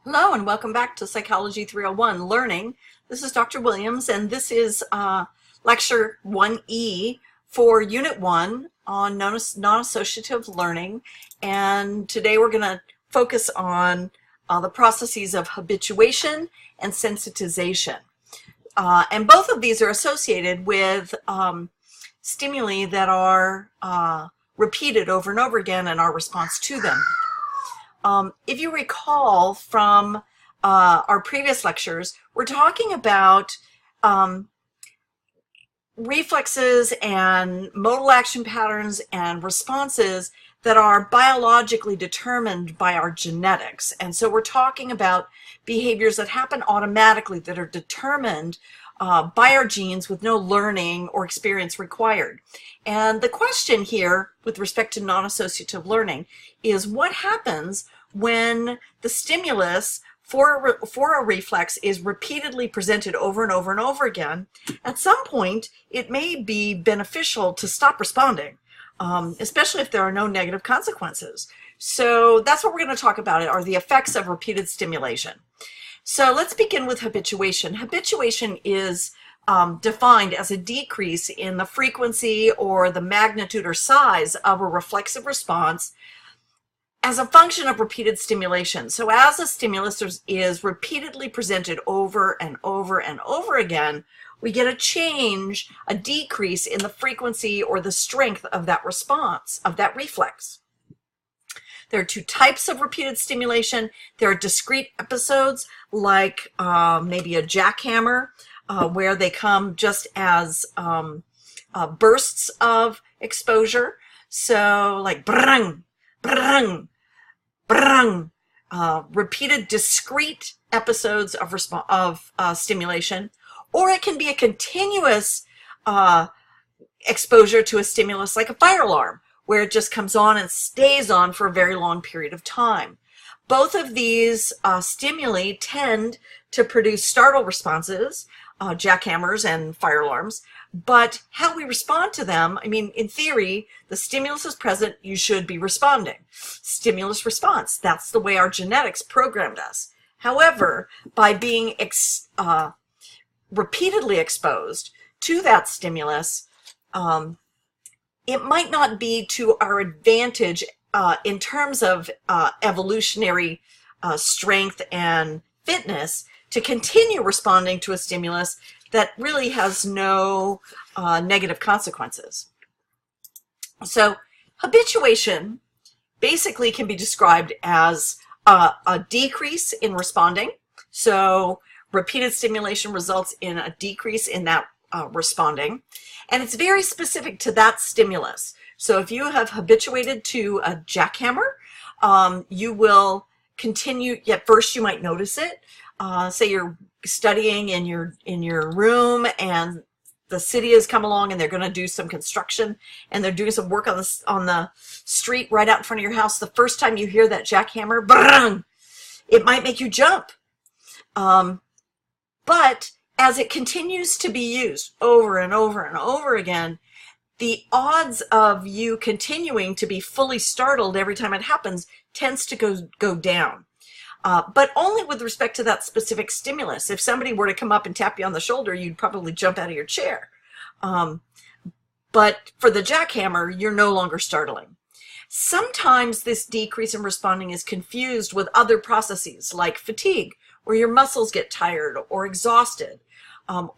Hello and welcome back to Psychology 301 Learning. This is Dr. Williams and this is Lecture 1E for Unit 1 on non-associative learning. And today we're going to focus on the processes of habituation and sensitization. And both of these are associated with stimuli that are repeated over and over again and our response to them. If you recall from our previous lectures, we're talking about reflexes and modal action patterns and responses that are biologically determined by our genetics. And so we're talking about behaviors that happen automatically that are determined by our genes with no learning or experience required. And the question here with respect to non-associative learning is what happens when the stimulus for a reflex is repeatedly presented over and over and over again. At some point, it may be beneficial to stop responding, especially if there are no negative consequences. So that's what we're going to talk about, are the effects of repeated stimulation. So let's begin with habituation. Habituation is defined as a decrease in the frequency or the magnitude or size of a reflexive response as a function of repeated stimulation. So as a stimulus is repeatedly presented over and over and over again, we get a change, a decrease in the frequency or the strength of that response, of that reflex. There are two types of repeated stimulation. There are discrete episodes like maybe a jackhammer, where they come just as bursts of exposure. So like brung, brung, brung, repeated discrete episodes of stimulation, or it can be a continuous exposure to a stimulus like a fire alarm, where it just comes on and stays on for a very long period of time. Both of these stimuli tend to produce startle responses, jackhammers and fire alarms, but how we respond to them, I mean, in theory, the stimulus is present, you should be responding. Stimulus response, that's the way our genetics programmed us. However, by being repeatedly exposed to that stimulus, it might not be to our advantage in terms of evolutionary strength and fitness to continue responding to a stimulus that really has no negative consequences. So habituation basically can be described as a decrease in responding. So repeated stimulation results in a decrease in that responding, and it's very specific to that stimulus. So if you have habituated to a jackhammer, you will continue. At first you might notice it. Say you're studying in your room and the city has come along and they're going to do some construction and they're doing some work on the street right out in front of your house. The first time you hear that jackhammer, brrrr, it might make you jump. But as it continues to be used over and over and over again, the odds of you continuing to be fully startled every time it happens tends to go down. But only with respect to that specific stimulus. If somebody were to come up and tap you on the shoulder, you'd probably jump out of your chair. But for the jackhammer, you're no longer startling. Sometimes this decrease in responding is confused with other processes like fatigue, where your muscles get tired or exhausted,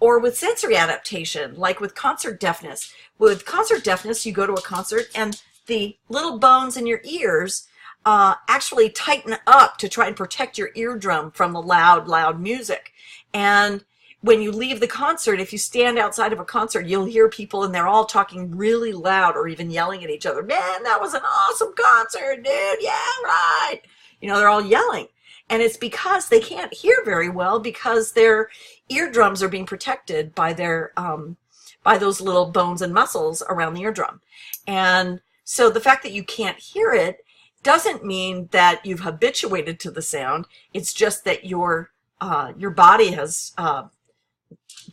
or with sensory adaptation, like with concert deafness. With concert deafness, you go to a concert and the little bones in your ears actually tighten up to try and protect your eardrum from the loud music. And when you leave the concert, if you stand outside of a concert, you'll hear people and they're all talking really loud or even yelling at each other. Man, that was an awesome concert, dude. Yeah, right. You know, they're all yelling. And it's because they can't hear very well because their eardrums are being protected by their by those little bones and muscles around the eardrum. And so the fact that you can't hear it doesn't mean that you've habituated to the sound. It's just that your body has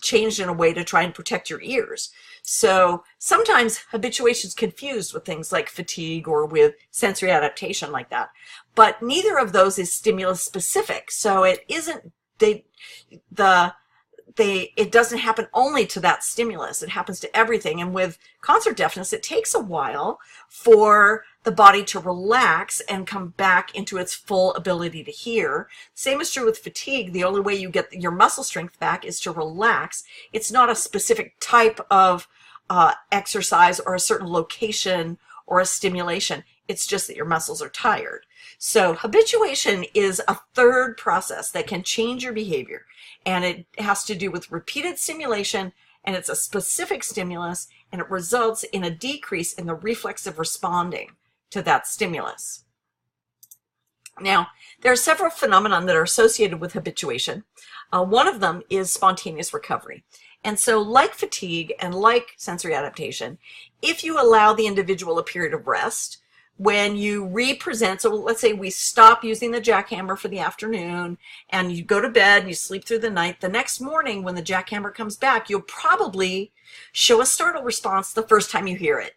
changed in a way to try and protect your ears. So sometimes habituation is confused with things like fatigue or with sensory adaptation like that. but neither of those is stimulus specific. So it isn't, it doesn't happen only to that stimulus. It happens to everything. And with concert deafness, it takes a while for the body to relax and come back into its full ability to hear. Same is true with fatigue. The only way you get your muscle strength back is to relax. It's not a specific type of exercise or a certain location or a stimulation. It's just that your muscles are tired. So habituation is a third process that can change your behavior. And it has to do with repeated stimulation, and it's a specific stimulus, and it results in a decrease in the reflex of responding to that stimulus. Now, there are several phenomena that are associated with habituation. One of them is spontaneous recovery. And so like fatigue and like sensory adaptation, if you allow the individual a period of rest, when you represent, so let's say we stop using the jackhammer for the afternoon and you go to bed and you sleep through the night, the next morning when the jackhammer comes back, you'll probably show a startle response the first time you hear it.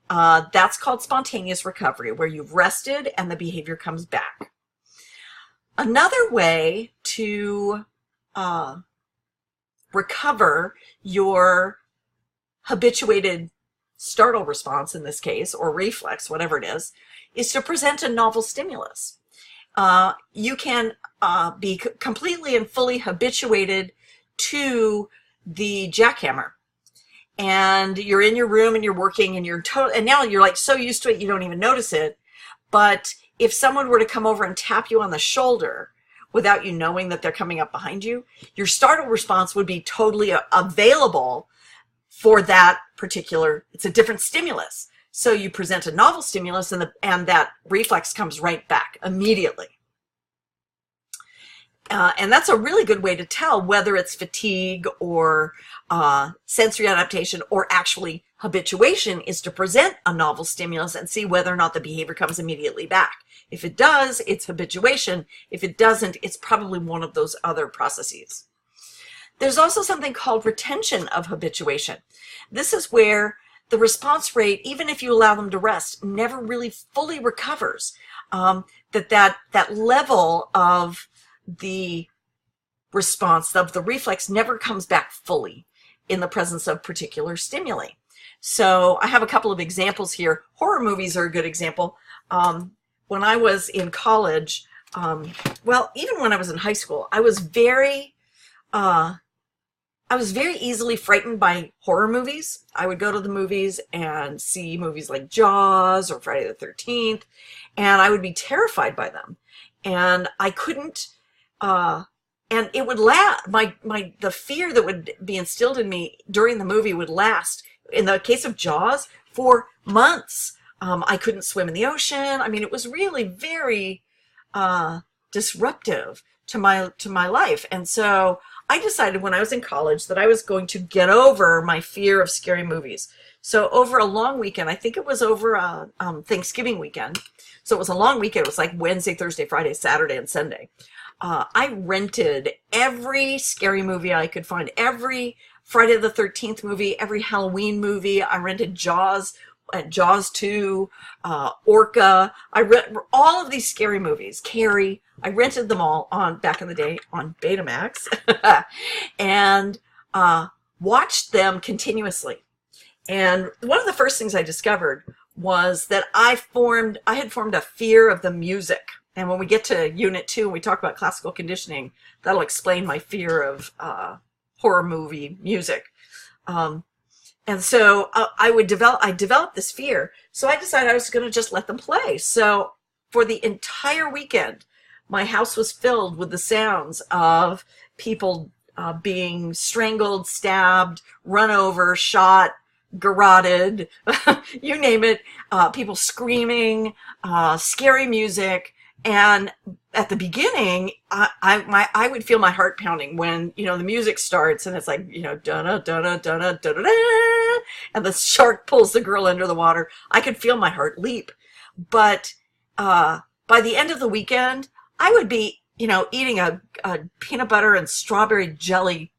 That's called spontaneous recovery, where you've rested and the behavior comes back. Another way to recover your habituated startle response, in this case, or reflex, whatever it is to present a novel stimulus. You can be completely and fully habituated to the jackhammer, and you're in your room and you're working and and now you're like so used to it you don't even notice it. But if someone were to come over and tap you on the shoulder without you knowing that they're coming up behind you, your startle response would be totally available for that particular, it's a different stimulus. So you present a novel stimulus and that reflex comes right back immediately. And that's a really good way to tell whether it's fatigue or sensory adaptation or actually habituation, is to present a novel stimulus and see whether or not the behavior comes immediately back. If it does, it's habituation. If it doesn't, it's probably one of those other processes. There's also something called retention of habituation. This is where the response rate, even if you allow them to rest, never really fully recovers. That level of the response, of the reflex, never comes back fully in the presence of particular stimuli. So I have a couple of examples here. Horror movies are a good example. When I was in college, well, even when I was in high school, I was very easily frightened by horror movies. I would go to the movies and see movies like Jaws or Friday the 13th, and I would be terrified by them. And I couldn't, and it would last, the fear that would be instilled in me during the movie would last, in the case of Jaws, for months. I couldn't swim in the ocean. I mean, it was really very disruptive to my life. And so I decided when I was in college that I was going to get over my fear of scary movies. So over a long weekend, I think it was over Thanksgiving weekend. So it was a long weekend. It was like Wednesday, Thursday, Friday, Saturday, and Sunday. I rented every scary movie I could find, every Friday the 13th movie, every Halloween movie. I rented Jaws, Jaws 2, Orca. I read all of these scary movies. Carrie. I rented them all back in the day on Betamax and watched them continuously. And one of the first things I discovered was that I had formed a fear of the music. And when we get to Unit 2 and we talk about classical conditioning, that'll explain my fear of horror movie music. And so I developed this fear. So I decided I was going to just let them play. So for the entire weekend, my house was filled with the sounds of people being strangled, stabbed, run over, shot, garroted, you name it, people screaming, scary music. And at the beginning, I would feel my heart pounding when, the music starts and it's like, da-da, da-da, da-da, da-da, and the shark pulls the girl under the water. I could feel my heart leap. But by the end of the weekend, I would be, eating a peanut butter and strawberry jelly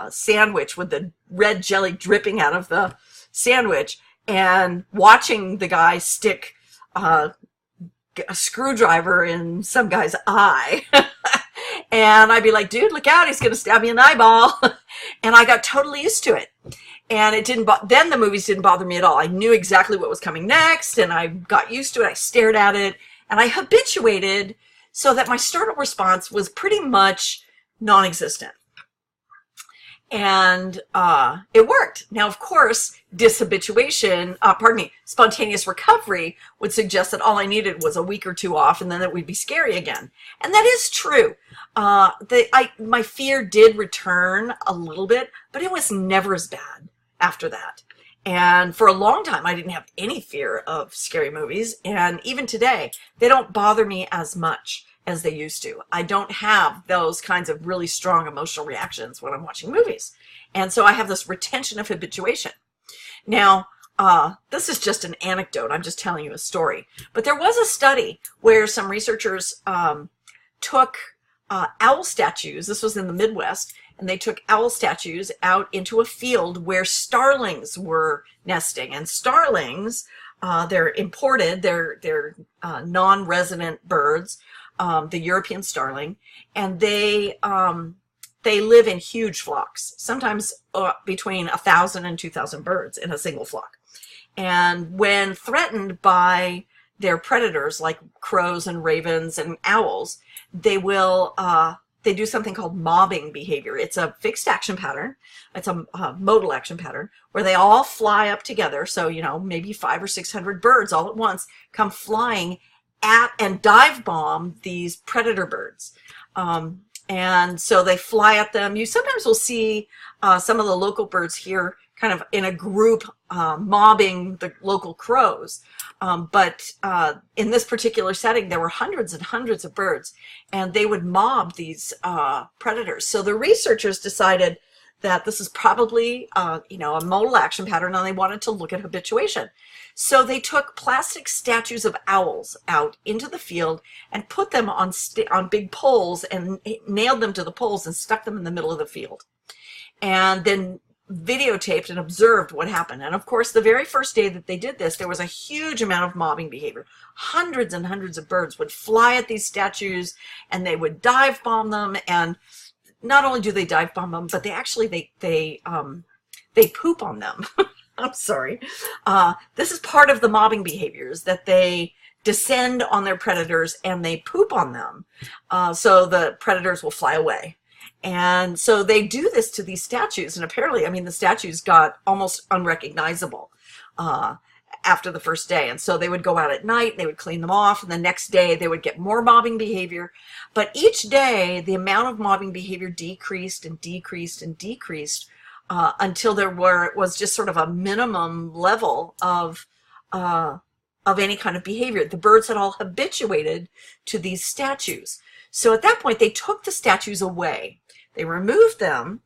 sandwich with the red jelly dripping out of the sandwich and watching the guy stick a screwdriver in some guy's eye. And I'd be like, dude, look out, he's going to stab me in the eyeball. And I got totally used to it. And it didn't, then the movies didn't bother me at all. I knew exactly what was coming next, and I got used to it. I stared at it, and I habituated so that my startle response was pretty much non-existent. And it worked. Now, of course, dishabituation, spontaneous recovery would suggest that all I needed was a week or two off, and then it would be scary again. And that is true. My fear did return a little bit, but it was never as bad after that. And for a long time, I didn't have any fear of scary movies. And even today, they don't bother me as much as they used to. I don't have those kinds of really strong emotional reactions when I'm watching movies. And so I have this retention of habituation. Now, this is just an anecdote. I'm just telling you a story. But there was a study where some researchers took owl statues. This was in the Midwest. And they took owl statues out into a field where starlings were nesting. And starlings, they're imported, they're non-resident birds, the European starling, and they live in huge flocks, sometimes between 1,000 and 2,000 birds in a single flock. And when threatened by their predators like crows and ravens and owls, they will they do something called mobbing behavior. It's a fixed action pattern. It's a modal action pattern where they all fly up together. So, you know, maybe 500 or 600 birds all at once come flying at and dive bomb these predator birds. And so they fly at them. You sometimes will see some of the local birds here kind of in a group mobbing the local crows. But in this particular setting, there were hundreds and hundreds of birds, and they would mob these predators. So the researchers decided that this is probably, you know, a modal action pattern, and they wanted to look at habituation. So they took plastic statues of owls out into the field and put them on big poles and nailed them to the poles and stuck them in the middle of the field. And then videotaped and observed what happened. And of course, the very first day that they did this, there was a huge amount of mobbing behavior. Hundreds and hundreds of birds would fly at these statues, and they would dive bomb them. And not only do they dive bomb them, but they actually they poop on them. I'm sorry. This is part of the mobbing behaviors, that they descend on their predators and they poop on them. So the predators will fly away. And so they do this to these statues. And apparently, I mean, the statues got almost unrecognizable after the first day. And so they would go out at night, they would clean them off, and the next day they would get more mobbing behavior. But each day, the amount of mobbing behavior decreased and decreased and decreased until there was just sort of a minimum level of any kind of behavior. The birds had all habituated to these statues. So at that point, they took the statues away. They removed them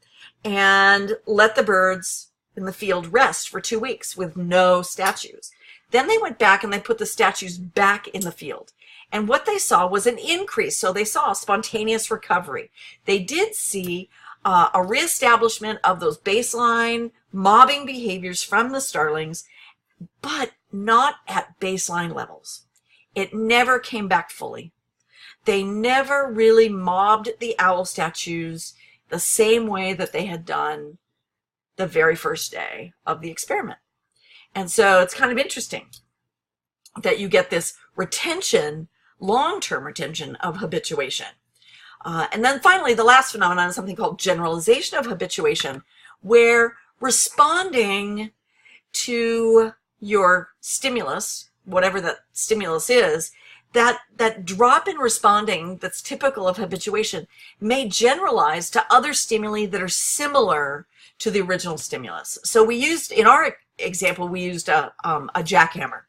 and let the birds in the field rest for 2 weeks with no statues. Then they went back and they put the statues back in the field. And what they saw was an increase. So they saw a spontaneous recovery. They did see a reestablishment of those baseline mobbing behaviors from the starlings, but not at baseline levels. It never came back fully. They never really mobbed the owl statues the same way that they had done the very first day of the experiment. And so it's kind of interesting that you get this retention, long-term retention of habituation. And then finally, the last phenomenon is something called generalization of habituation, where responding to your stimulus, whatever that stimulus is, that drop in responding that's typical of habituation may generalize to other stimuli that are similar to the original stimulus. So we used, in our example, we used a jackhammer.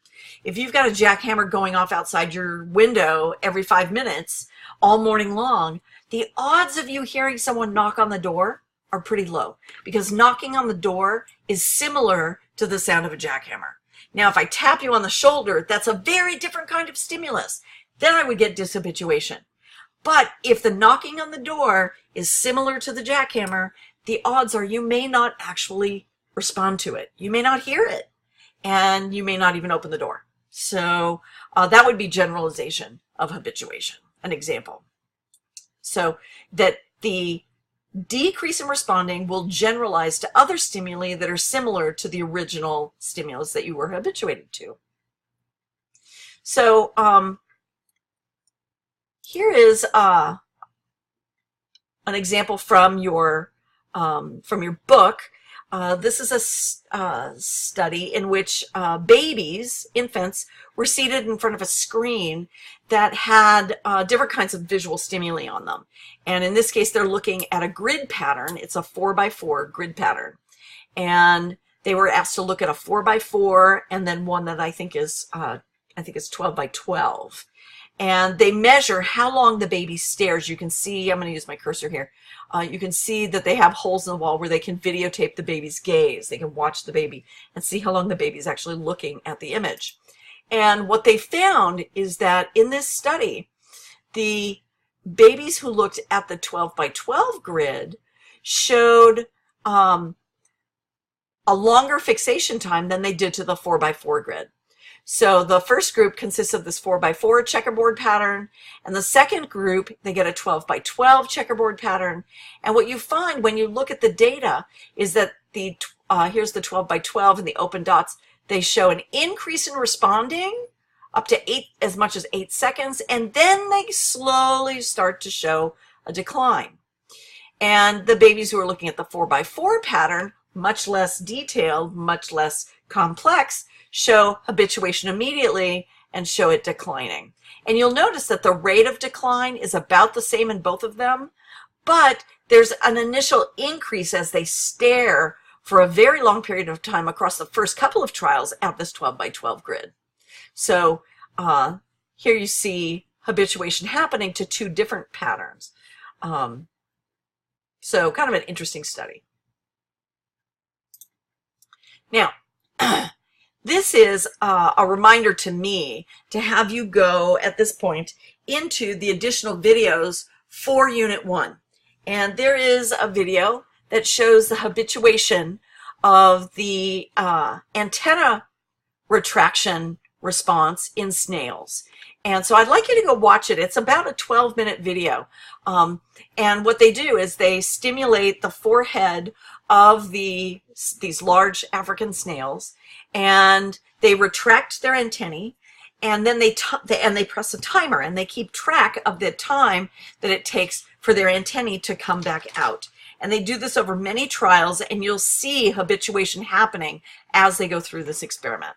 If you've got a jackhammer going off outside your window every 5 minutes all morning long, the odds of you hearing someone knock on the door are pretty low, because knocking on the door is similar to the sound of a jackhammer. Now, if I tap you on the shoulder, that's a very different kind of stimulus. Then I would get dishabituation. But if the knocking on the door is similar to the jackhammer, the odds are you may not actually respond to it. You may not hear it, and you may not even open the door. So that would be generalization of habituation, an example. So that the decrease in responding will generalize to other stimuli that are similar to the original stimulus that you were habituated to. So here is an example from your book. This is a study in which babies, infants, were seated in front of a screen that had different kinds of visual stimuli on them. And in this case, they're looking at a grid pattern. It's a 4x4 grid pattern. And they were asked to look at a 4x4 and then one that I think is 12x12. And they measure how long the baby stares. You can see, I'm going to use my cursor here. You can see that they have holes in the wall where they can videotape the baby's gaze. They can watch the baby and see how long the baby's actually looking at the image. And what they found is that in this study, the babies who looked at the 12x12 grid showed a longer fixation time than they did to the 4x4 grid. So the first group consists of this 4x4 checkerboard pattern, and the second group, they get a 12x12 checkerboard pattern. And what you find when you look at the data is that here's the 12x12 and the open dots. They show an increase in responding up to as much as 8 seconds, and then they slowly start to show a decline. And the babies who are looking at the 4x4 pattern, much less detailed, much less complex, show habituation immediately and show it declining. And you'll notice that the rate of decline is about the same in both of them, but there's an initial increase as they stare for a very long period of time across the first couple of trials at this 12x12 grid. So here you see habituation happening to two different patterns. So kind of an interesting study. Now, this is a reminder to me to have you go at this point into the additional videos for Unit 1. And there is a video that shows the habituation of the antenna retraction response in snails. And so I'd like you to go watch it. It's about a 12-minute video. And what they do is they stimulate the forehead of these large African snails, and they retract their antennae, and then they press a timer, and they keep track of the time that it takes for their antennae to come back out. And they do this over many trials, and you'll see habituation happening as they go through this experiment.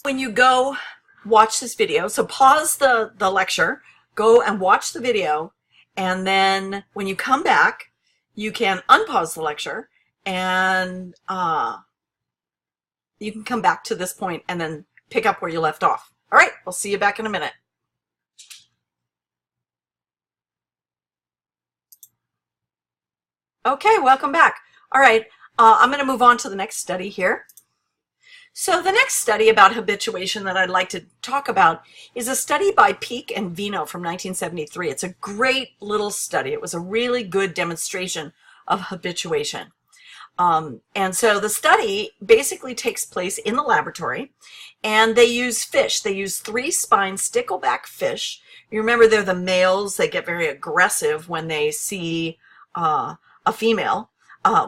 When you go watch this video, so pause the lecture, go and watch the video, and then when you come back, you can unpause the lecture, and you can come back to this point and then pick up where you left off. All right, I'll see you back in a minute. Okay, welcome back. All right, I'm going to move on to the next study here. So the next study about habituation that I'd like to talk about is a study by Peak and Vino from 1973. It's a great little study. It was a really good demonstration of habituation. And so the study basically takes place in the laboratory, and they use fish. They use 3-spine stickleback fish. You remember they're the males. They get very aggressive when they see a female.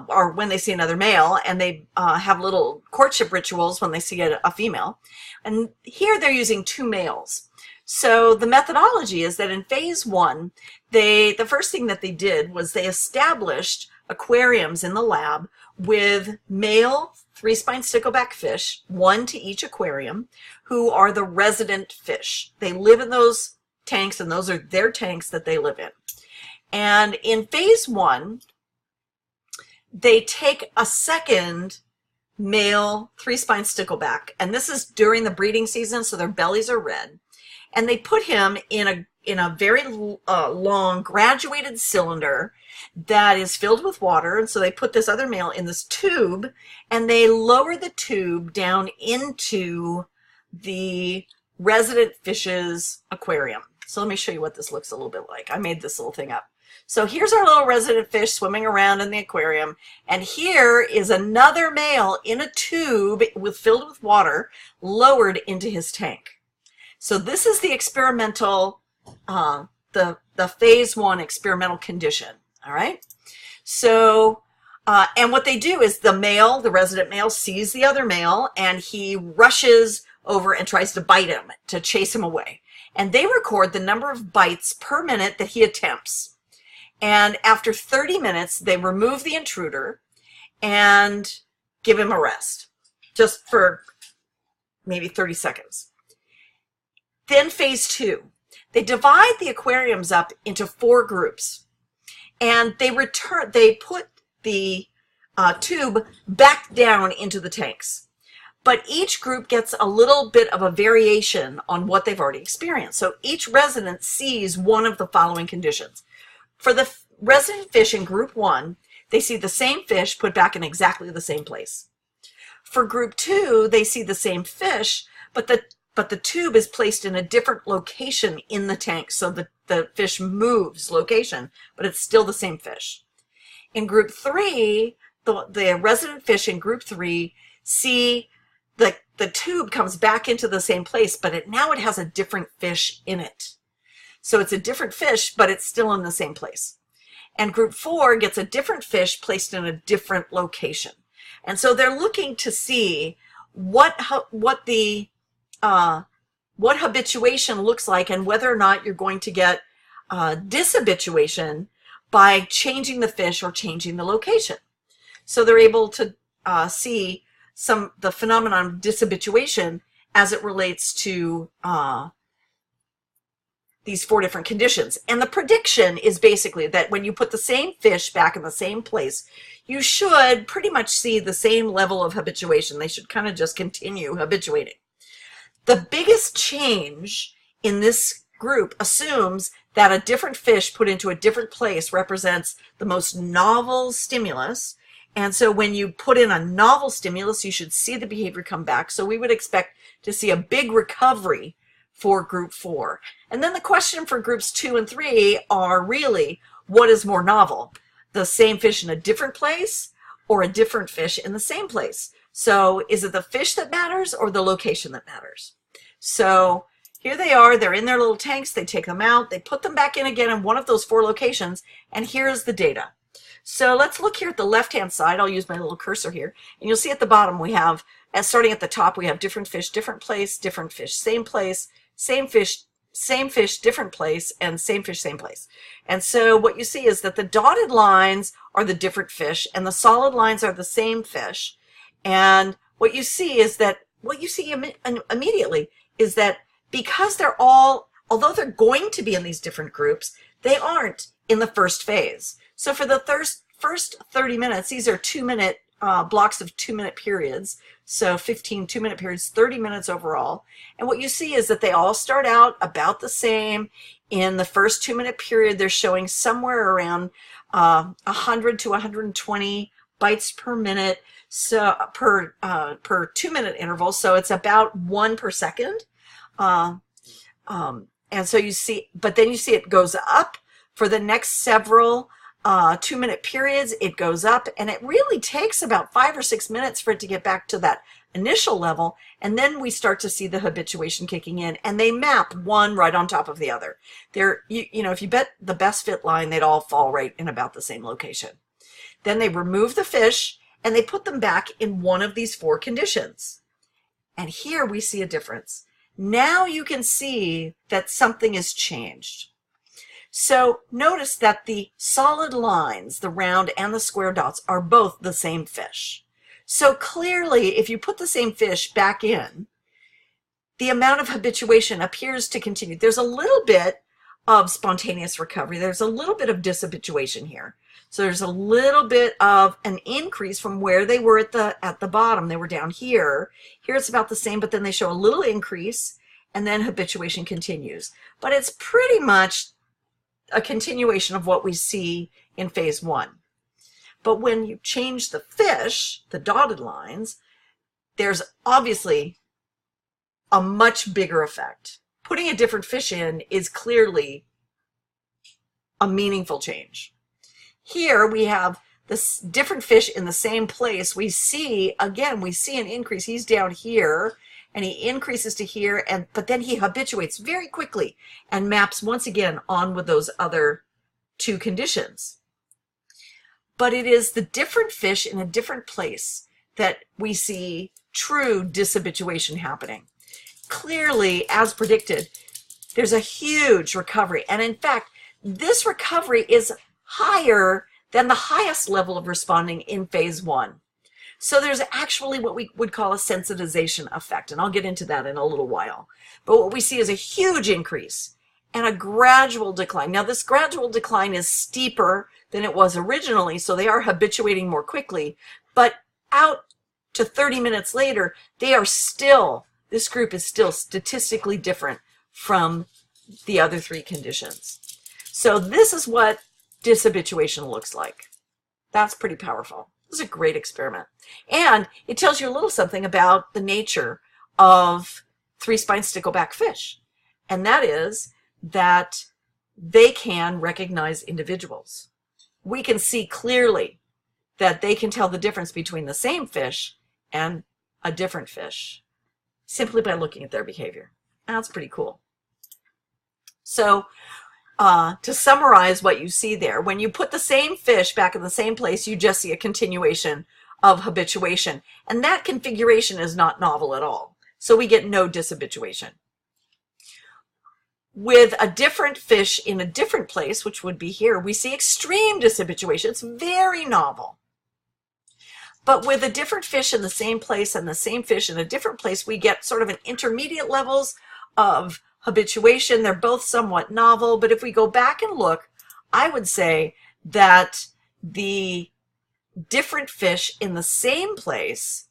Or when they see another male, and they have little courtship rituals when they see a female. And here they're using 2 males. So the methodology is that in phase 1, the first thing that they did was they established aquariums in the lab with male 3-spine stickleback fish, 1 to each aquarium, who are the resident fish. They live in those tanks, and those are their tanks that they live in. And in phase 1, they take a second male 3-spine stickleback, and this is during the breeding season, so their bellies are red, and they put him in a very long graduated cylinder that is filled with water. And so they put this other male in this tube, and they lower the tube down into the resident fish's aquarium. So let me show you what this looks a little bit like. I made this little thing up. So here's our little resident fish swimming around in the aquarium, and here is another male in a tube filled with water, lowered into his tank. So this is the experimental, the phase 1 experimental condition. All right. So, and what they do is the resident male sees the other male, and he rushes over and tries to bite him, to chase him away. And they record the number of bites per minute that he attempts. And after 30 minutes, they remove the intruder and give him a rest, just for maybe 30 seconds. Then phase 2, they divide the aquariums up into 4 groups, and they put the tube back down into the tanks. But each group gets a little bit of a variation on what they've already experienced. So each resident sees one of the following conditions. For the resident fish in group 1, they see the same fish put back in exactly the same place. For group 2, they see the same fish, but the tube is placed in a different location in the tank, so the fish moves location, but it's still the same fish. In group 3, the resident fish in group 3 see the tube comes back into the same place, but now it has a different fish in it. So it's a different fish, but it's still in the same place. And group 4 gets a different fish placed in a different location. And so they're looking to see what habituation looks like, and whether or not you're going to get dishabituation by changing the fish or changing the location. So they're able to see the phenomenon of dishabituation as it relates to these 4 different conditions. And the prediction is basically that when you put the same fish back in the same place, you should pretty much see the same level of habituation. They should kind of just continue habituating. The biggest change in this group assumes that a different fish put into a different place represents the most novel stimulus. And so when you put in a novel stimulus, you should see the behavior come back. So we would expect to see a big recovery for group 4. And then the question for groups 2 and 3 are really, what is more novel? The same fish in a different place or a different fish in the same place? So is it the fish that matters or the location that matters? So here they are, they're in their little tanks, they take them out, they put them back in again in one of those 4 locations, and here's the data. So let's look here at the left-hand side. I'll use my little cursor here, and you'll see at the bottom we have, starting at the top, we have different fish, different place, different fish, same place, same fish, different place, and same fish, same place. And so what you see is that the dotted lines are the different fish, and the solid lines are the same fish. And what you see is that, what you see immediately is that because they're all, although they're going to be in these different groups, they aren't in the first phase. So for the first 30 minutes, these are 2-minute blocks of 2-minute periods. So 15 2-minute periods, 30 minutes overall. And what you see is that they all start out about the same. In the first 2-minute period, they're showing somewhere around 100 to 120 bites per minute, so per 2-minute interval. So it's about 1 per second. And so you see, but then you see it goes up for the next several 2-minute periods. It goes up, and it really takes about 5 or 6 minutes for it to get back to that initial level. And then we start to see the habituation kicking in, and they map one right on top of the other. They're, you know, if you bet the best fit line, they'd all fall right in about the same location. Then they remove the fish and they put them back in one of these 4 conditions. And here we see a difference. Now you can see that something has changed. So notice that the solid lines, the round and the square dots, are both the same fish. So clearly, if you put the same fish back in, the amount of habituation appears to continue. There's a little bit of spontaneous recovery. There's a little bit of dishabituation here. So there's a little bit of an increase from where they were at the bottom. They were down here. Here it's about the same, but then they show a little increase, and then habituation continues. But it's pretty much a continuation of what we see in phase 1. But when you change the fish, the dotted lines, there's obviously a much bigger effect. Putting a different fish in is clearly a meaningful change. Here we have this different fish in the same place. We see, again, we see an increase. He's down here and he increases to here, but then he habituates very quickly and maps once again on with those other two conditions. But it is the different fish in a different place that we see true dishabituation happening. Clearly, as predicted, there's a huge recovery. And in fact, this recovery is higher than the highest level of responding in phase 1. So there's actually what we would call a sensitization effect, and I'll get into that in a little while. But what we see is a huge increase and a gradual decline. Now, this gradual decline is steeper than it was originally, so they are habituating more quickly, but out to 30 minutes later, this group is still statistically different from the other 3 conditions. So this is what dishabituation looks like. That's pretty powerful. This is a great experiment. And it tells you a little something about the nature of 3-spine stickleback fish. And that is that they can recognize individuals. We can see clearly that they can tell the difference between the same fish and a different fish simply by looking at their behavior. That's pretty cool. So to summarize what you see there, when you put the same fish back in the same place, you just see a continuation of habituation. And that configuration is not novel at all. So we get no dishabituation. With a different fish in a different place, which would be here, we see extreme dishabituation. It's very novel. But with a different fish in the same place and the same fish in a different place, we get sort of an intermediate levels of habituation. They're both somewhat novel, but if we go back and look, I would say that the different fish in the same place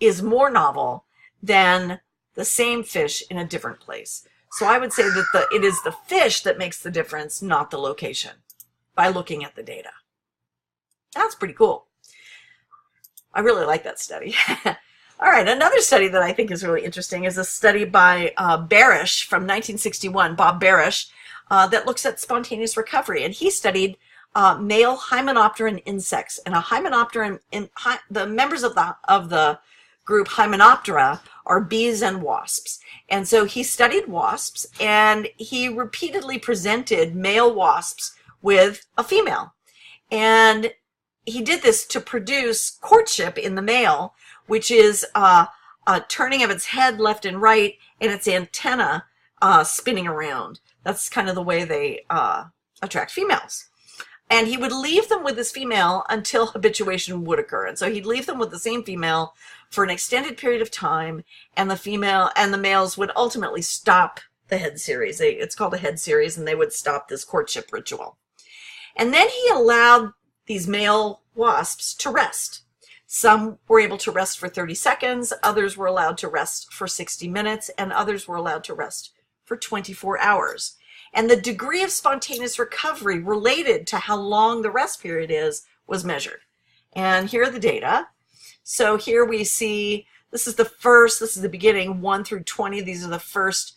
is more novel than the same fish in a different place. So I would say that it is the fish that makes the difference, not the location, by looking at the data. That's pretty cool. I really like that study. All right, another study that I think is really interesting is a study by Barish from 1961, Bob Barish, that looks at spontaneous recovery. And he studied male hymenopteran insects. And a hymenopteran, the members of the group Hymenoptera are bees and wasps. And so he studied wasps, and he repeatedly presented male wasps with a female. And he did this to produce courtship in the male, which is a turning of its head left and right and its antenna spinning around. That's kind of the way they attract females. And he would leave them with this female until habituation would occur. And so he'd leave them with the same female for an extended period of time, and the males would ultimately stop the head series. It's called a head series, and they would stop this courtship ritual. And then he allowed these male wasps to rest. Some were able to rest for 30 seconds, others were allowed to rest for 60 minutes, and others were allowed to rest for 24 hours. And the degree of spontaneous recovery related to how long the rest period is was measured. And here are the data. So here we see, this is the beginning, 1 through 20. These are the first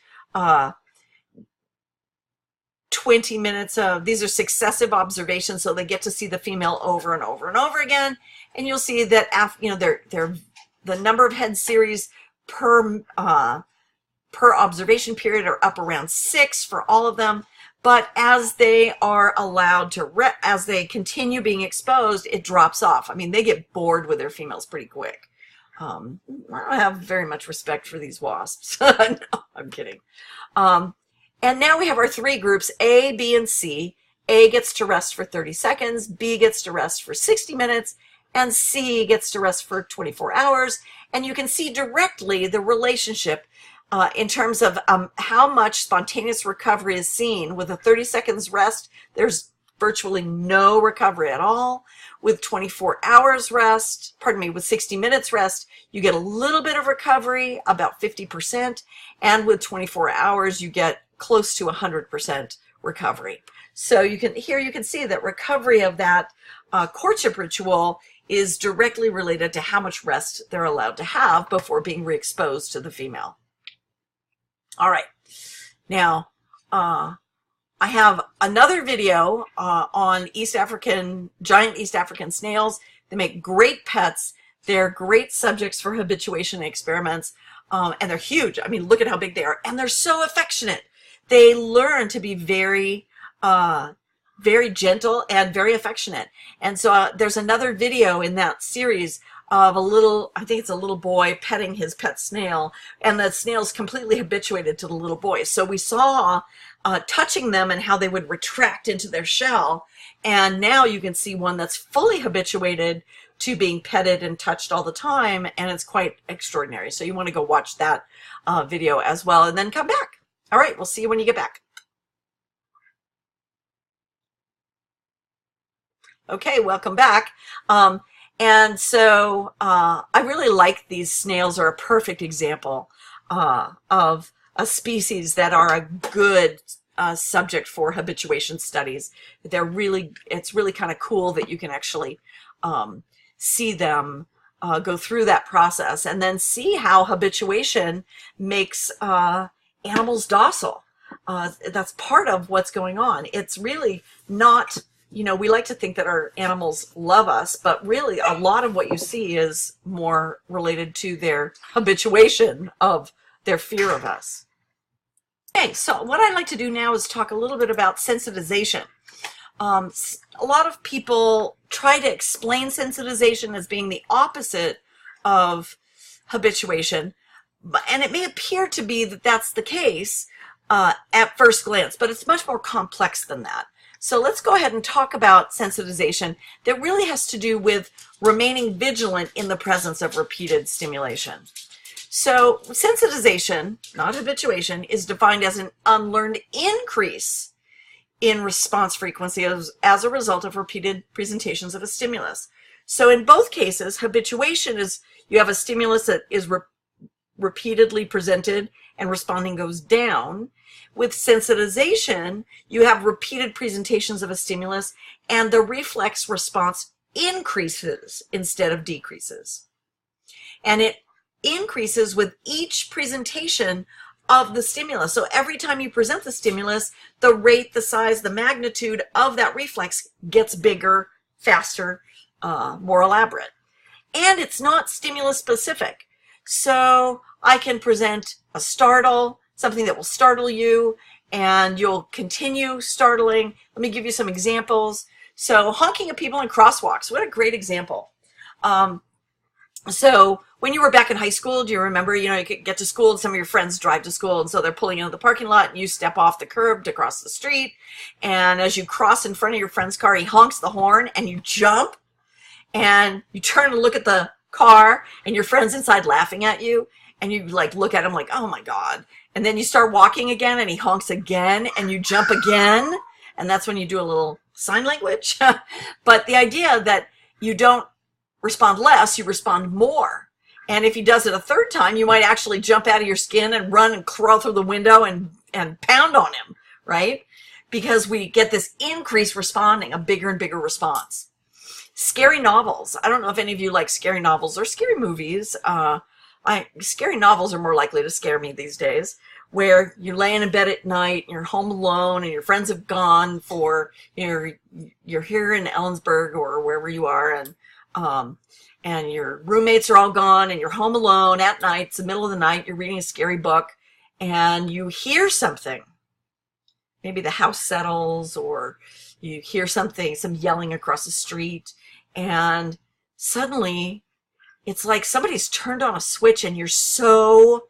20 minutes of, these are successive observations, so they get to see the female over and over and over again. And you'll see that after, the number of head series per observation period are up around 6 for all of them. But as they are allowed to, as they continue being exposed, it drops off. I mean, they get bored with their females pretty quick. I don't have very much respect for these wasps. No, I'm kidding. And now we have our 3 groups, A, B, and C. A gets to rest for 30 seconds, B gets to rest for 60 minutes, and C gets to rest for 24 hours. And you can see directly the relationship in terms of how much spontaneous recovery is seen. With a 30 seconds rest, there's virtually no recovery at all. With 24 hours rest, with 60 minutes rest, you get a little bit of recovery, about 50%. And with 24 hours, you get close to 100% recovery. So you can see that recovery of that courtship ritual is directly related to how much rest they're allowed to have before being re-exposed to the female. All right. Now, I I have another video on giant East African snails. They make great pets. They're great subjects for habituation experiments, and they're huge. I mean, look at how big they are, and they're so affectionate. They learn to be very, very gentle and very affectionate. And so there's another video in that series of I think it's a little boy petting his pet snail, and the snail's completely habituated to the little boy. So we saw touching them and how they would retract into their shell. And now you can see one that's fully habituated to being petted and touched all the time, and it's quite extraordinary. So you want to go watch that video as well, and then come back. All right, we'll see you when you get back. Okay, welcome back. And so I really like these snails. Are a perfect example of a species that are a good subject for habituation studies. It's really kind of cool that you can actually see them go through that process and then see how habituation makes animals docile. That's part of what's going on. It's really not, we like to think that our animals love us, but really a lot of what you see is more related to their habituation of their fear of us. Okay, so what I'd like to do now is talk a little bit about sensitization. A lot of people try to explain sensitization as being the opposite of habituation, and it may appear to be that that's the case at first glance, but it's much more complex than that. So let's go ahead and talk about sensitization that really has to do with remaining vigilant in the presence of repeated stimulation. So sensitization, not habituation, is defined as an unlearned increase in response frequency as a result of repeated presentations of a stimulus. So in both cases, habituation is you have a stimulus that is repeatedly presented and responding goes down. With sensitization, you have repeated presentations of a stimulus and the reflex response increases instead of decreases. And it increases with each presentation of the stimulus. So every time you present the stimulus, the rate, the size, the magnitude of that reflex gets bigger, faster, more elaborate. And it's not stimulus specific. So I can present a startle, something that will startle you, and you'll continue startling. Let me give you some examples. So honking at people in crosswalks, what a great example. So when you were back in high school, do you remember, you could get to school and some of your friends drive to school, and so they're pulling into the parking lot and you step off the curb to cross the street, and as you cross in front of your friend's car, he honks the horn and you jump and you turn and look at the car and your friend's inside laughing at you, and you look at him like, oh my God. And then you start walking again and he honks again and you jump again, and that's when you do a little sign language. But the idea that you don't respond less, you respond more. And if he does it a third time, you might actually jump out of your skin and run and crawl through the window and pound on him, right? Because we get this increased responding, a bigger and bigger response. Scary novels. I don't know if any of you like scary novels or scary movies. Scary novels are more likely to scare me these days, where you're laying in bed at night, and you're home alone, and your friends have gone for, you're here in Ellensburg or wherever you are, and your roommates are all gone, and you're home alone at night. It's the middle of the night. You're reading a scary book, and you hear something. Maybe the house settles, or you hear something, some yelling across the street, and suddenly it's like somebody's turned on a switch, and you're so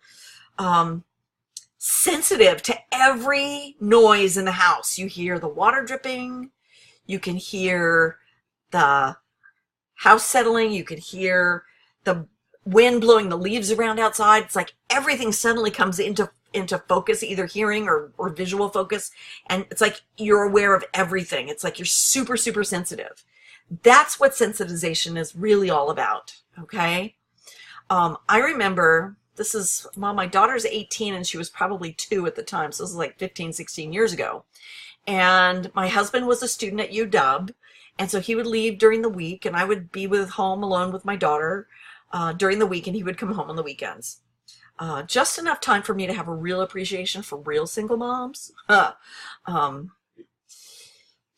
sensitive to every noise in the house. You hear the water dripping, you can hear the house settling, you can hear the wind blowing the leaves around outside. It's like everything suddenly comes into focus, either hearing or visual focus, and it's like you're aware of everything. It's like you're super, super sensitive. That's what sensitization is really all about, okay? I remember, my daughter's 18 and she was probably 2 at the time, so this is like 15, 16 years ago. And my husband was a student at UW, and so he would leave during the week, and I would be home alone with my daughter during the week, and he would come home on the weekends. Just enough time for me to have a real appreciation for real single moms.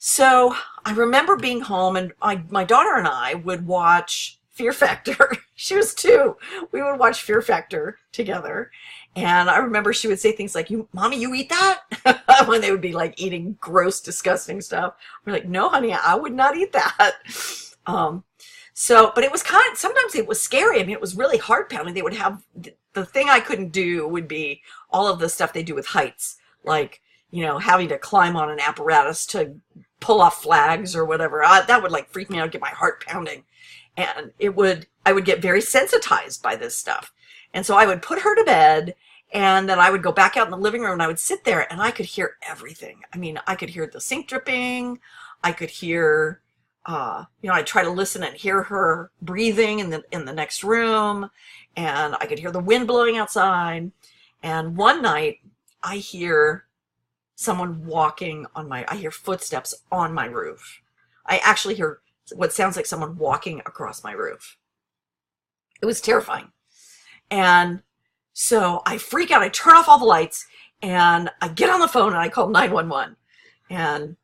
So I remember being home, and my daughter and I would watch Fear Factor. She was 2. We would watch Fear Factor together. And I remember she would say things like, Mommy, you eat that? When they would be like eating gross, disgusting stuff. We're like, no, honey, I would not eat that. But it was sometimes it was scary. I mean, it was really heart pounding. They would have, the thing I couldn't do would be all of the stuff they do with heights, like, having to climb on an apparatus to pull off flags or whatever. That would like freak me out, get my heart pounding. And I would get very sensitized by this stuff. And so I would put her to bed, and then I would go back out in the living room, and I would sit there, and I could hear everything. I mean, I could hear the sink dripping. I could hear, I'd try to listen and hear her breathing in the next room, and I could hear the wind blowing outside. And one night I hear someone I hear footsteps on my roof. I actually hear what sounds like someone walking across my roof. It was terrifying. And so I freak out. I turn off all the lights, and I get on the phone, and I call 911. And,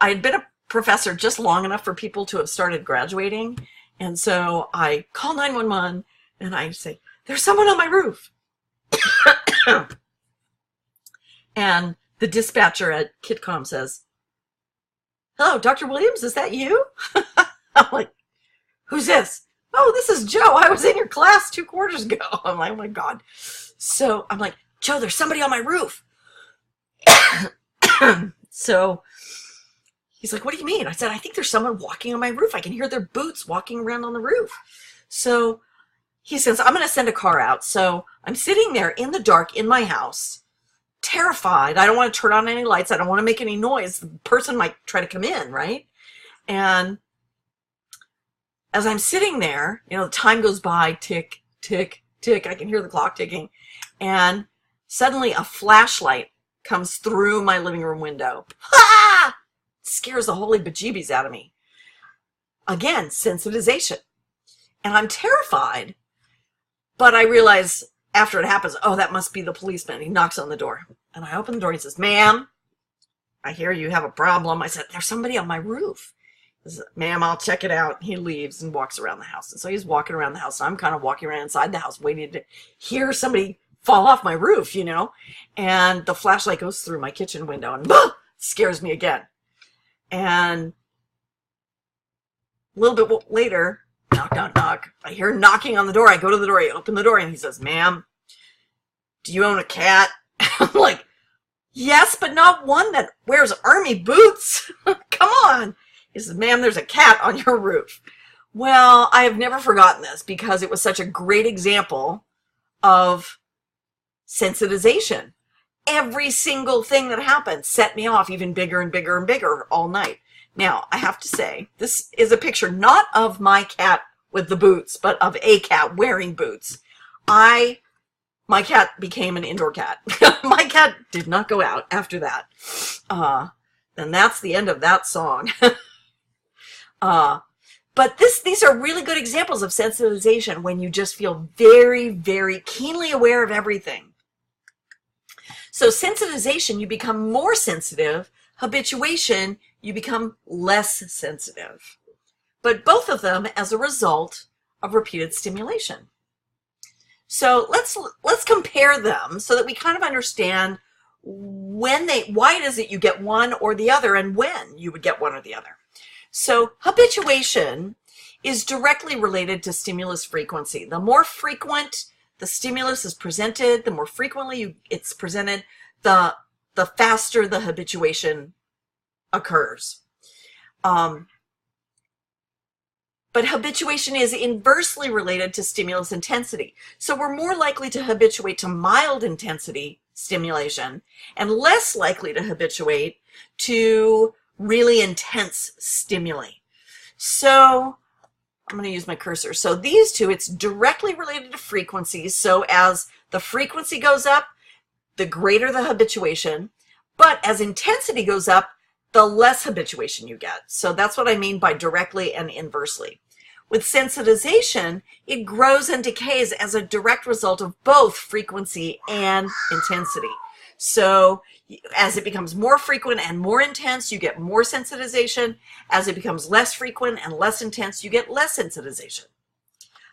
I had been a professor just long enough for people to have started graduating. And so I call 911, and I say, there's someone on my roof. And the dispatcher at KitCom says, hello, Dr. Williams, is that you? I'm like, who's this? Oh, this is Joe. I was in your class 2 quarters ago. I'm like, oh my God. So I'm like, Joe, there's somebody on my roof. So he's like, what do you mean? I said, I think there's someone walking on my roof. I can hear their boots walking around on the roof. So he says, I'm going to send a car out. So I'm sitting there in the dark in my house, terrified. I don't want to turn on any lights. I don't want to make any noise. The person might try to come in, right? And as I'm sitting there, the time goes by, tick, tick, tick. I can hear the clock ticking. And suddenly a flashlight comes through my living room window. Ah! It scares the holy bejeebies out of me. Again, sensitization. And I'm terrified. But I realize after it happens, oh, that must be the policeman. He knocks on the door. And I open the door. He says, ma'am, I hear you have a problem. I said, there's somebody on my roof. He says, ma'am, I'll check it out. He leaves and walks around the house. And so he's walking around the house. And I'm kind of walking around inside the house waiting to hear somebody fall off my roof, And the flashlight goes through my kitchen window and scares me again. And a little bit later, knock, knock, knock. I hear knocking on the door. I go to the door. I open the door, and he says, ma'am, do you own a cat? I'm like, yes, but not one that wears army boots. Come on. He says, ma'am, there's a cat on your roof. Well, I have never forgotten this because it was such a great example of sensitization. Every single thing that happened set me off even bigger and bigger and bigger all night. Now, I have to say, this is a picture not of my cat with the boots, but of a cat wearing boots. My cat became an indoor cat. My cat did not go out after that. And that's the end of that song. But these are really good examples of sensitization when you just feel very, very keenly aware of everything. So sensitization, you become more sensitive. Habituation, you become less sensitive. But both of them as a result of repeated stimulation. So let's compare them so that we kind of understand why it is that you get one or the other and when you would get one or the other. So habituation is directly related to stimulus frequency. The more frequent the stimulus is presented, the more frequently it's presented, the faster the habituation occurs. But habituation is inversely related to stimulus intensity. So we're more likely to habituate to mild intensity stimulation and less likely to habituate to really intense stimuli. So I'm going to use my cursor. So these two, it's directly related to frequencies. So as the frequency goes up, the greater the habituation. But as intensity goes up, the less habituation you get. So that's what I mean by directly and inversely. With sensitization, it grows and decays as a direct result of both frequency and intensity. So as it becomes more frequent and more intense, you get more sensitization. As it becomes less frequent and less intense, you get less sensitization.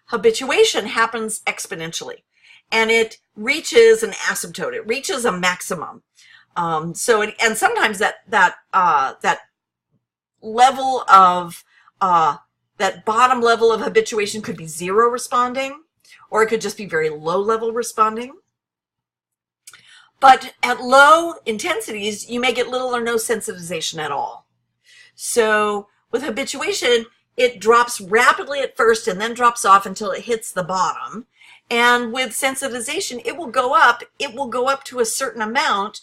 Habituation happens exponentially, and it reaches an asymptote. It reaches a maximum. And sometimes that level of that bottom level of habituation could be zero responding, or it could just be very low level responding. But at low intensities, you may get little or no sensitization at all. So with habituation, it drops rapidly at first and then drops off until it hits the bottom. And with sensitization, it will go up. It will go up to a certain amount,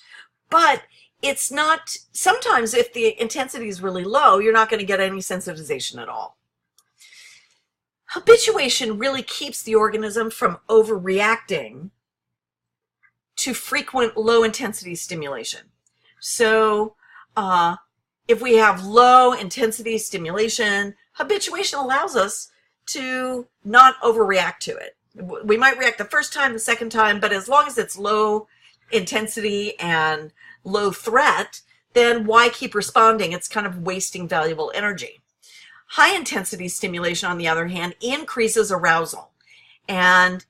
but it's not, sometimes if the intensity is really low, you're not going to get any sensitization at all. Habituation really keeps the organism from overreacting to frequent low intensity stimulation. So if we have low intensity stimulation, habituation allows us to not overreact to it. We might react the first time, the second time, but as long as it's low intensity and low threat, then why keep responding? It's kind of wasting valuable energy. High intensity stimulation, on the other hand, increases arousal, and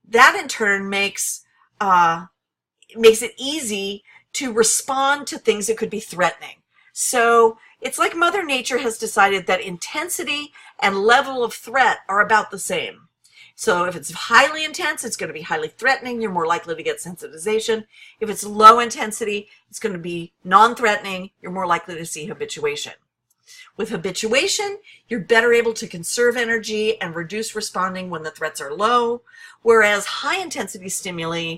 that in turn makes it easy to respond to things that could be threatening. So it's like Mother Nature has decided that intensity and level of threat are about the same. So if it's highly intense, it's going to be highly threatening. You're more likely to get sensitization. If it's low intensity, it's going to be non-threatening. You're more likely to see habituation. With habituation, you're better able to conserve energy and reduce responding when the threats are low, whereas high-intensity stimuli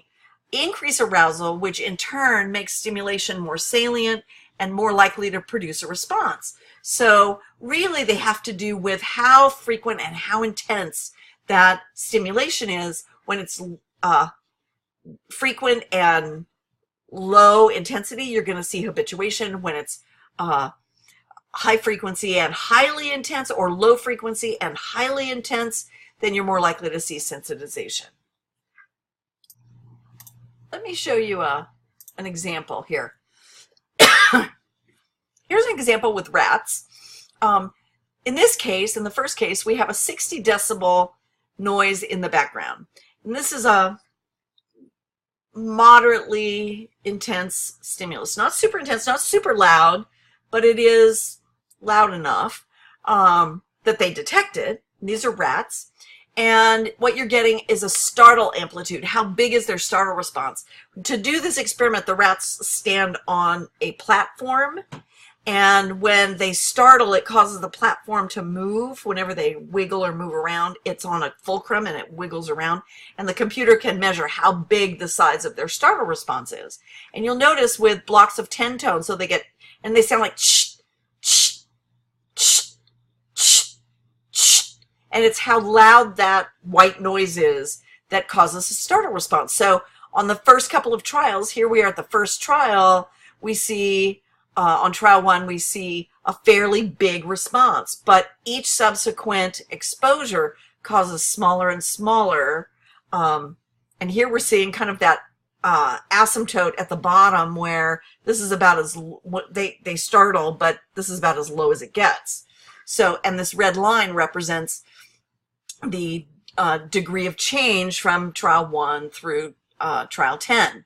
increase arousal, which in turn makes stimulation more salient and more likely to produce a response. So really they have to do with how frequent and how intense that stimulation is. When it's frequent and low intensity, you're going to see habituation. When it's high frequency and highly intense, or low frequency and highly intense, then you're more likely to see sensitization. Let me show you an example here. Here's an example with rats. In this case, in the first case, we have a 60 decibel noise in the background. And this is a moderately intense stimulus. Not super intense, not super loud, but it is loud enough that they detect it. These are rats. And what you're getting is a startle amplitude. How big is their startle response? To do this experiment, the rats stand on a platform, and when they startle, it causes the platform to move. Whenever they wiggle or move around, it's on a fulcrum and it wiggles around, and the computer can measure how big the size of their startle response is. And you'll notice with blocks of 10 tones, so they sound like ch, ch, ch, ch, ch. And it's how loud that white noise is that causes a startle response. So on the first couple of trials, here we are at the first trial, we see, on trial 1, we see a fairly big response, but each subsequent exposure causes smaller and smaller. And here we're seeing kind of that asymptote at the bottom, where this is about as, they startle, but this is about as low as it gets. So, and this red line represents the degree of change from trial 1 through trial 10.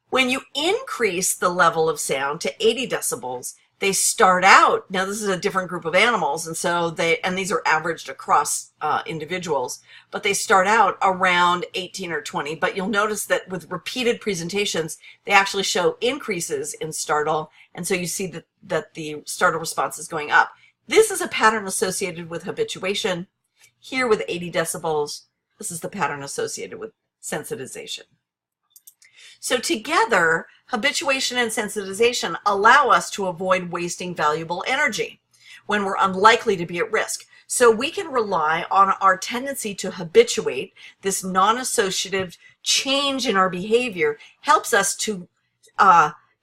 When you increase the level of sound to 80 decibels, they start out, now this is a different group of animals, and so these are averaged across individuals, but they start out around 18 or 20. But you'll notice that with repeated presentations, they actually show increases in startle, and so you see that the startle response is going up. This is a pattern associated with habituation. Here with 80 decibels, this is the pattern associated with sensitization. So together, habituation and sensitization allow us to avoid wasting valuable energy when we're unlikely to be at risk. So we can rely on our tendency to habituate. This non-associative change in our behavior helps us to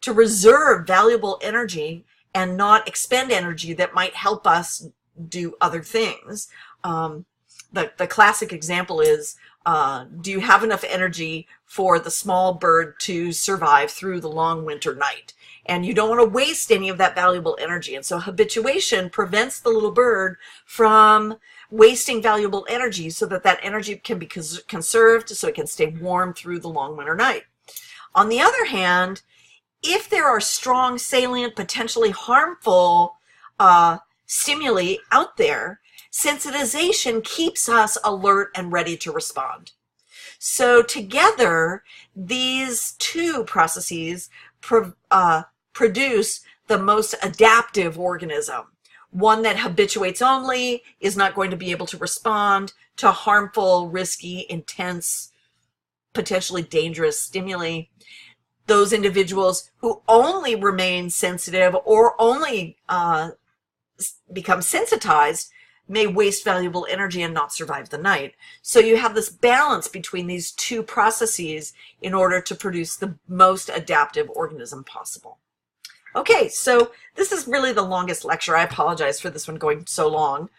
reserve valuable energy and not expend energy that might help us do other things. The classic example is Do you have enough energy for the small bird to survive through the long winter night? And you don't want to waste any of that valuable energy. And so habituation prevents the little bird from wasting valuable energy so that that energy can be conserved so it can stay warm through the long winter night. On the other hand, if there are strong, salient, potentially harmful stimuli out there, sensitization keeps us alert and ready to respond. So together, these two processes produce the most adaptive organism. One that habituates only is not going to be able to respond to harmful, risky, intense, potentially dangerous stimuli. Those individuals who only remain sensitive or only become sensitized may waste valuable energy and not survive the night. So you have this balance between these two processes in order to produce the most adaptive organism possible. Okay, so this is really the longest lecture. I apologize for this one going so long,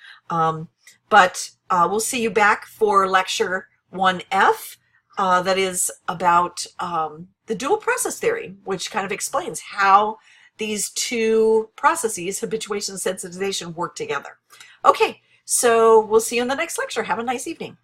but we'll see you back for lecture 1F that is about the dual process theory, which kind of explains how these two processes, habituation and sensitization, work together. Okay, so we'll see you in the next lecture. Have a nice evening.